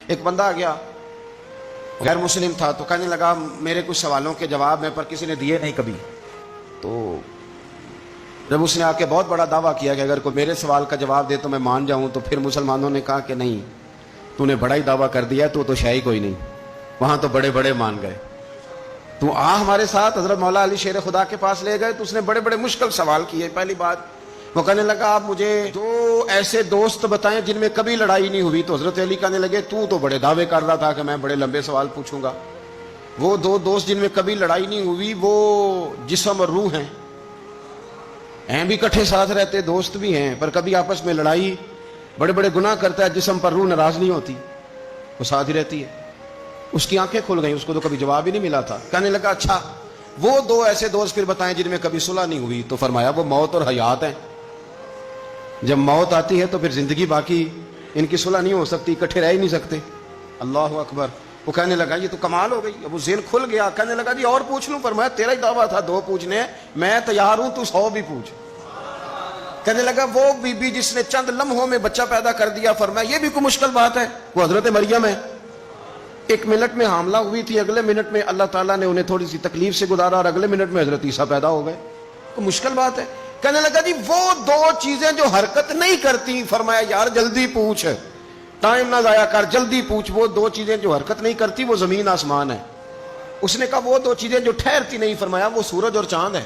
ایک بندہ آ گیا غیر مسلم تھا تو کہنے لگا میرے کچھ سوالوں کے جواب میں پر کسی نے دیے نہیں کبھی. تو جب اس نے آ کے بہت بڑا دعویٰ کیا کہ اگر کوئی میرے سوال کا جواب دے تو میں مان جاؤں, تو پھر مسلمانوں نے کہا کہ نہیں, تو نے بڑا ہی دعویٰ کر دیا, تو شے کوئی نہیں, وہاں تو بڑے بڑے مان گئے. تو ہمارے ساتھ حضرت مولا علی شیر خدا کے پاس لے گئے تو اس نے بڑے بڑے مشکل سوال کیے. پہلی بات وہ کہنے لگا آپ مجھے 2 ایسے دوست بتائیں جن میں کبھی لڑائی نہیں ہوئی. تو حضرت علی کہنے لگے تو بڑے دعوے کر رہا تھا کہ میں بڑے لمبے سوال پوچھوں گا. وہ 2 دوست جن میں کبھی لڑائی نہیں ہوئی وہ جسم اور روح ہیں بھی کٹھے ساتھ رہتے, دوست بھی ہیں, پر کبھی آپس میں لڑائی, بڑے بڑے گناہ کرتا ہے, جسم پر روح ناراض نہیں ہوتی, وہ ساتھ ہی رہتی ہے. اس کی آنکھیں کھل گئیں, اس کو تو کبھی جواب ہی نہیں ملا تھا. کہنے لگا اچھا وہ 2 ایسے دوست پھر بتائیں جن میں کبھی صلح نہیں ہوئی. تو فرمایا وہ موت اور حیات ہیں. جب موت آتی ہے تو پھر زندگی باقی ان کی صلح نہیں ہو سکتی, اکٹھے رہ ہی نہیں سکتے. اللہ اکبر. وہ کہنے لگا یہ تو کمال ہو گئی. اب وہ ذہن کھل گیا. کہنے لگا جی اور پوچھ لوں؟ فرمایا تیرا ہی دعویٰ تھا 2 پوچھنے, میں تیار ہوں, تو 100 بھی پوچھ. کہنے لگا وہ بی بی جس نے چند لمحوں میں بچہ پیدا کر دیا, فرمایا یہ بھی کوئی مشکل بات ہے؟ وہ حضرت مریم ہے. 1 منٹ میں حاملہ ہوئی تھی, اگلے منٹ میں اللہ تعالیٰ نے انہیں تھوڑی سی تکلیف سے گزارا, اور اگلے منٹ میں حضرت عیسیٰ پیدا ہو گئے. کوئی مشکل بات ہے؟ کہنے لگا جی وہ 2 چیزیں جو حرکت نہیں کرتی. فرمایا یار جلدی پوچھ, ٹائم نہ ضائع کر, جلدی پوچھ. وہ 2 چیزیں جو حرکت نہیں کرتی وہ زمین آسمان ہے. اس نے کہا وہ 2 چیزیں جو ٹھہرتی نہیں. فرمایا وہ سورج اور چاند ہے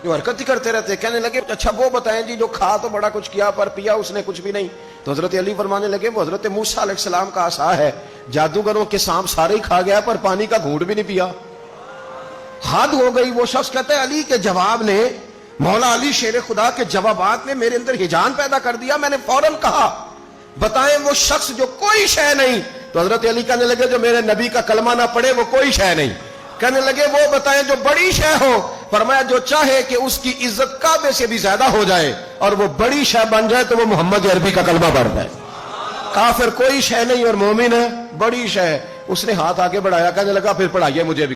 جو حرکت ہی کرتے رہتے. کہنے لگے اچھا وہ بتائیں جی جو کھا تو بڑا کچھ کیا پر پیا اس نے کچھ بھی نہیں. تو حضرت علی فرمانے لگے وہ حضرت موسیٰ علیہ السلام کا عصا ہے, جادوگروں کے سانپ سارے ہی کھا گیا پر پانی کا گھونٹ بھی نہیں پیا. حد ہو گئی. وہ شخص کہتا ہے علی کے جواب نے, مولا علی شیر خدا کے جوابات نے میرے اندر ہیجان پیدا کر دیا. میں نے فوراً کہا بتائیں وہ شخص جو کوئی شے نہیں. تو حضرت علی کہنے لگے جو میرے نبی کا کلمہ نہ پڑھے وہ کوئی شے نہیں. کہنے لگے وہ بتائیں جو بڑی شے ہو. فرمایا جو چاہے کہ اس کی عزت کعبے سے بھی زیادہ ہو جائے اور وہ بڑی شے بن جائے تو وہ محمد عربی کا کلمہ پڑھ جائے. کافر کوئی شے نہیں اور مومن ہے بڑی شے. اس نے ہاتھ آگے بڑھایا, کہنے لگا پھر پڑھائیے مجھے بھی.